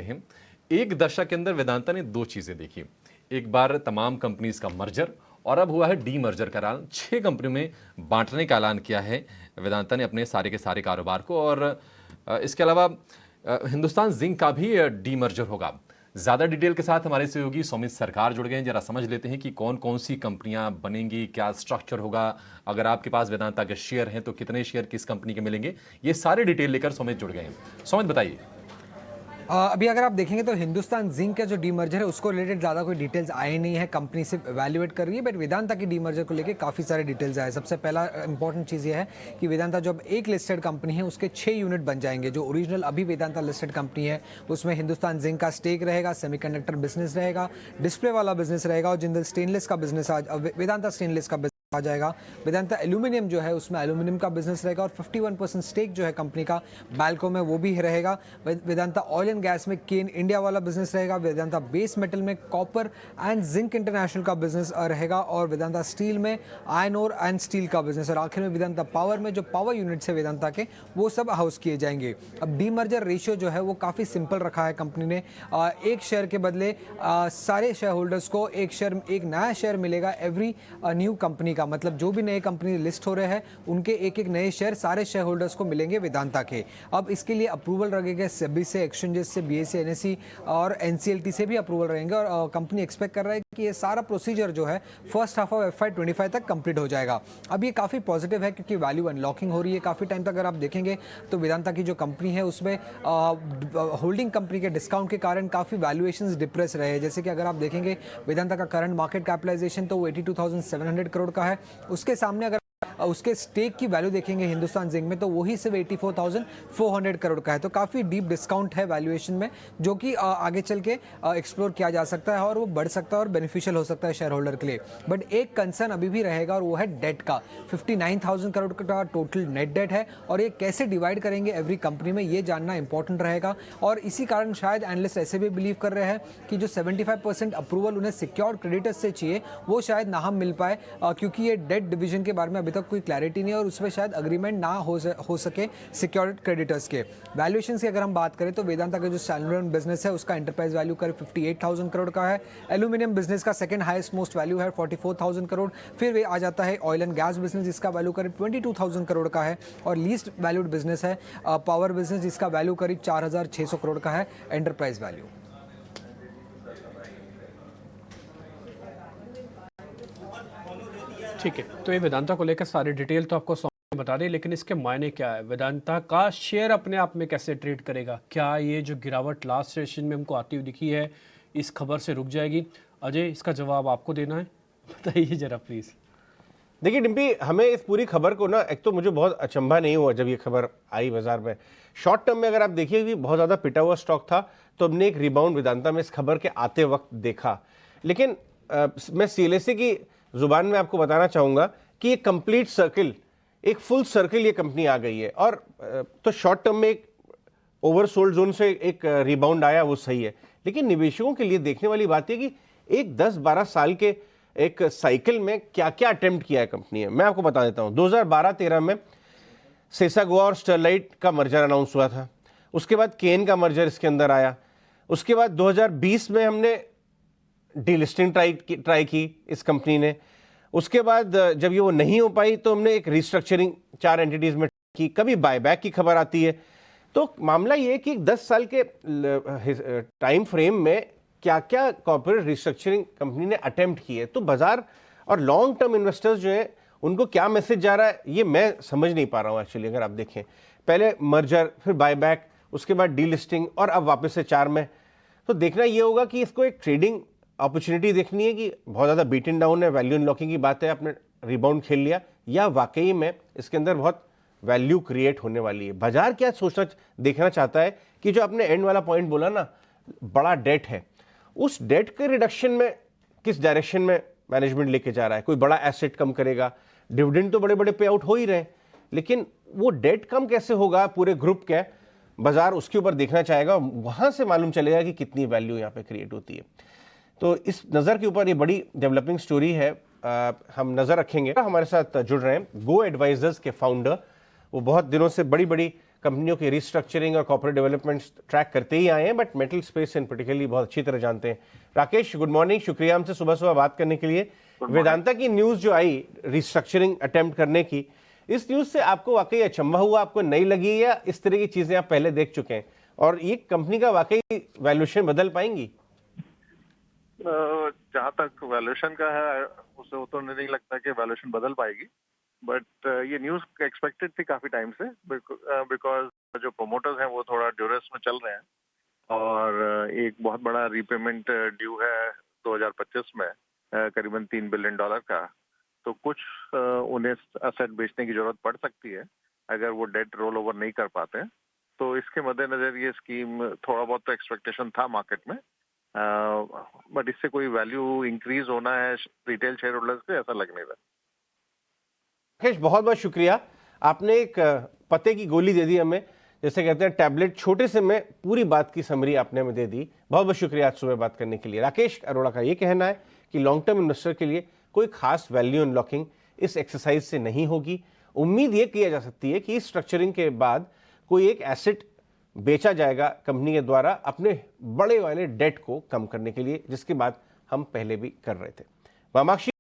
हैं। एक दशक के अंदर वेदांता ने दो चीजें देखी। एक बार तमाम कंपनीज का मर्जर और अब हुआ है डी मर्जर का ऐलान। 6 कंपनियों में बांटने का ऐलान किया है वेदांता ने अपने सारे के सारे कारोबार को। और इसके अलावा हिंदुस्तान जिंक का भी डी मर्जर होगा। ज्यादा डिटेल के साथ हमारे सहयोगी सौमित सरकार जुड़ गए हैं। जरा समझ लेते हैं कि कौन कौन सी कंपनियां बनेंगी, क्या स्ट्रक्चर होगा, अगर आपके पास वेदांता के शेयर हैं तो कितने शेयर किस कंपनी के मिलेंगे, ये सारे डिटेल लेकर सौमित जुड़ गए हैं। सौमित बताइए। अभी अगर आप देखेंगे तो हिंदुस्तान जिंक का जो डीमर्जर है उसको रिलेटेड ज़्यादा कोई डिटेल्स आए नहीं है। कंपनी सिर्फ इवैल्यूएट कर रही है, बट वेदांता की डीमर्जर को लेके काफ़ी सारे डिटेल्स आए। सबसे पहला इंपॉर्टेंट चीज़ ये है कि वेदांता जो अब एक लिस्टेड कंपनी है उसके 6 यूनिट बन जाएंगे। जो ओरिजिनल अभी वेदांता लिस्टेड कंपनी है उसमें हिंदुस्तान जिंक का स्टेक रहेगा, सेमीकंडक्टर बिजनेस रहेगा, डिस्प्ले वाला बिजनेस रहेगा और जिंदल स्टेनलेस का बिजनेस वेदांता स्टेनलेस का आ जाएगा। वेदांता एल्यूमिनियम जो है उसमें एल्यूमिनियम का बिजनेस रहेगा और 51% स्टेक जो है कंपनी का बैल्को में वो भी रहेगा। वेदांता ऑयल एंड गैस में केन इंडिया वाला बिजनेस रहेगा। वेदांता बेस मेटल में कॉपर एंड जिंक इंटरनेशनल का बिजनेस रहेगा और वेदांता स्टील में आयरन ओर एंड स्टील का बिजनेस। और आखिर में वेदांता पावर में जो पावर यूनिट्स है वेदांता के वो सब हाउस किए जाएंगे। अब डीमर्जर रेशियो जो है वो काफ़ी सिंपल रखा है कंपनी ने। एक शेयर के बदले सारे शेयर होल्डर्स को एक नया शेयर मिलेगा एवरी न्यू कंपनी का। मतलब जो भी नए कंपनी लिस्ट हो रहे हैं उनके एक एक नए शेयर सारे शेयर होल्डर्स को मिलेंगे वेदांता के। अब इसके लिए अप्रूवल रहेगा सेबी से, एक्सचेंजेस से, बीएसई, एनएसई और एनसीएलटी से भी अप्रूवल रहेंगे। और कंपनी एक्सपेक्ट कर रहा है कि ये सारा प्रोसीजर जो है फर्स्ट हाफ ऑफ FY25 तक कंप्लीट हो जाएगा। अब ये काफ़ी पॉजिटिव है क्योंकि वैल्यू अनलॉकिंग हो रही है। काफ़ी टाइम तक अगर आप देखेंगे तो वेदांता की जो कंपनी है उसमें होल्डिंग कंपनी के डिस्काउंट के कारण काफ़ी वैल्यूएशंस डिप्रेस रहे हैं। जैसे कि अगर आप देखेंगे वेदांता का करंट मार्केट कैपिटलाइजेशन तो वो 82,700 करोड़ का है। उसके सामने अगर उसके स्टेक की वैल्यू देखेंगे हिंदुस्तान जिंक में तो वही सिर्फ 84,400 करोड़ का है। तो काफ़ी डीप डिस्काउंट है वैल्यूएशन में, जो कि आगे चल के एक्सप्लोर किया जा सकता है और वो बढ़ सकता है और बेनिफिशियल हो सकता है शेयर होल्डर के लिए। बट एक कंसर्न अभी भी रहेगा और वो है डेट का। 59,000 करोड़ का टोटल नेट डेट है और ये कैसे डिवाइड करेंगे एवरी कंपनी में, ये जानना इंपॉर्टेंट रहेगा। और इसी कारण शायद एनालिस्ट ऐसे भी बिलीव कर रहे हैं कि जो 75% अप्रूवल उन्हें सिक्योर्ड क्रेडिटर्स से चाहिए वो शायद ना हम मिल पाए, क्योंकि ये डेट डिवीजन के बारे में अभी तक कोई क्लैरिटी नहीं है और उसमें शायद अग्रीमेंट ना हो सके सिक्योर्ड क्रेडिटर्स के। वैल्यूएशंस की अगर हम बात करें तो वेदांता का जो स्टैंडअलोन बिजनेस है उसका एंटरप्राइज वैल्यू करीब 58,000 करोड़ का है। एल्यूमिनियम बिजनेस का सेकंड हाईएस्ट मोस्ट वैल्यू है 44,000 करोड़। फिर आ जाता है ऑयल एंड गैस बिजनेस जिसका वैल्यू करीब 22,000 करोड़ का है। और लीस्ट वैल्यूड बिजनेस है पावर बिजनेस जिसका वैल्यू करीब 4,600 करोड़ का है एंटरप्राइज वैल्यू। ठीक है, तो ये वेदांता को लेकर सारी डिटेल तो आपको बता दें, लेकिन इसके मायने क्या है? वेदांता का शेयर अपने आप में कैसे ट्रेड करेगा? क्या ये जो गिरावट लास्ट सेशन में हमको आती हुई दिखी है इस खबर से रुक जाएगी? अजय, इसका जवाब आपको देना है, बताइए जरा प्लीज़। देखिए डिम्पी, हमें इस पूरी खबर को ना, एक तो मुझे बहुत अचंभा नहीं हुआ जब ये खबर आई बाजार में। शॉर्ट टर्म में अगर आप देखिए कि बहुत ज़्यादा पिटा हुआ स्टॉक था तो हमने एक रिबाउंड वेदांता में इस खबर के आते वक्त देखा। लेकिन मैं CLSA की जुबान में आपको बताना चाहूँगा कि ये कंप्लीट सर्किल, एक फुल सर्किल ये कंपनी आ गई है। और तो शॉर्ट टर्म में एक ओवरसोल्ड जोन से एक रिबाउंड आया, वो सही है। लेकिन निवेशकों के लिए देखने वाली बात है कि एक 10-12 साल के एक साइकिल में क्या क्या अटेम्प्ट किया है कंपनी है। मैं आपको बता देता हूँ, 2012-13 में सेसागोआ और स्टरलाइट का मर्जर अनाउंस हुआ था। उसके बाद केन का मर्जर इसके अंदर आया। उसके बाद 2020 में हमने डीलिस्टिंग ट्राई की इस कंपनी ने। उसके बाद जब ये वो नहीं हो पाई तो हमने एक रिस्ट्रक्चरिंग 4 एंटिटीज में की। कभी बायबैक की खबर आती है। तो मामला ये है कि 10 साल के टाइम फ्रेम में क्या क्या कॉर्पोरेट रिस्ट्रक्चरिंग कंपनी ने अटेम्प्ट की है। तो बाजार और लॉन्ग टर्म इन्वेस्टर्स जो हैं उनको क्या मैसेज जा रहा है ये मैं समझ नहीं पा रहा हूँ एक्चुअली। अगर आप देखें, पहले मर्जर, फिर बायबैक, उसके बाद डीलिस्टिंग और अब वापस से 4 में, तो देखना ये होगा कि इसको एक ट्रेडिंग अपॉर्चुनिटी देखनी है कि बहुत ज़्यादा बीटन डाउन है, वैल्यू अनलॉकिंग की बात है, आपने रिबाउंड खेल लिया, या वाकई में इसके अंदर बहुत वैल्यू क्रिएट होने वाली है। बाजार क्या सोचना देखना चाहता है कि जो आपने एंड वाला पॉइंट बोला ना, बड़ा डेट है, उस डेट के रिडक्शन में किस डायरेक्शन में मैनेजमेंट लेके जा रहा है। कोई बड़ा एसेट कम करेगा, डिविडेंड तो बड़े बड़े पे आउट हो ही रहे हैं, लेकिन वो डेट कम कैसे होगा पूरे ग्रुप के, बाजार उसके ऊपर देखना चाहेगा। वहां से मालूम चलेगा कि कितनी वैल्यू यहाँ पे क्रिएट होती है। तो इस नज़र के ऊपर ये बड़ी डेवलपिंग स्टोरी है, हम नज़र रखेंगे। हमारे साथ जुड़ रहे हैं गो एडवाइजर्स के फाउंडर, वो बहुत दिनों से बड़ी बड़ी कंपनियों की रिस्ट्रक्चरिंग और कॉर्पोरेट डेवलपमेंट्स ट्रैक करते ही आए हैं, but metal space in particularly बहुत अच्छी तरह जानते हैं। राकेश, गुड मॉर्निंग, शुक्रिया हमसे सुबह सुबह बात करने के लिए। वेदांता की न्यूज़ जो आई रिस्ट्रक्चरिंग अटेम्प्ट करने की, इस न्यूज़ से आपको वाकई अचंभा हुआ, आपको नई लगी, या इस तरह की चीज़ें आप पहले देख चुके हैं? और ये कंपनी का वाकई वैल्यूएशन बदल पाएंगी? जहाँ तक वैल्यूएशन का है उसे तो नहीं लगता कि वैल्यूएशन बदल पाएगी, बट ये न्यूज़ एक्सपेक्टेड थी काफी टाइम से, बिकॉज जो प्रोमोटर्स हैं वो थोड़ा ड्यूरेस में चल रहे हैं और एक बहुत बड़ा रीपेमेंट ड्यू है 2025 में करीबन $3 बिलियन का। तो कुछ उन्हें असेट बेचने की जरूरत पड़ सकती है अगर वो डेट रोल ओवर नहीं कर पाते हैं। तो इसके मद्देनजर ये स्कीम, थोड़ा बहुत तो एक्सपेक्टेशन था मार्केट में, बट इससे कोई वैल्यू इंक्रीज होना है रिटेल शेयर होल्डर्स को, ऐसा लग नहीं रहा। राकेश, बहुत बहुत शुक्रिया, आपने एक पते की गोली दे दी हमें, जैसे कहते हैं टैबलेट, छोटे से में पूरी बात की समरी आपने हमें दे दी। बहुत बहुत शुक्रिया आज सुबह बात करने के लिए। राकेश अरोड़ा का ये कहना है कि लॉन्ग टर्म इन्वेस्टर के लिए कोई खास वैल्यू अनलॉकिंग इस एक्सरसाइज से नहीं होगी। उम्मीद ये किया जा सकती है कि इस स्ट्रक्चरिंग के बाद कोई एक एसेट बेचा जाएगा कंपनी के द्वारा अपने बड़े वाले डेट को कम करने के लिए, जिसकी बात हम पहले भी कर रहे थे। वामाक्षी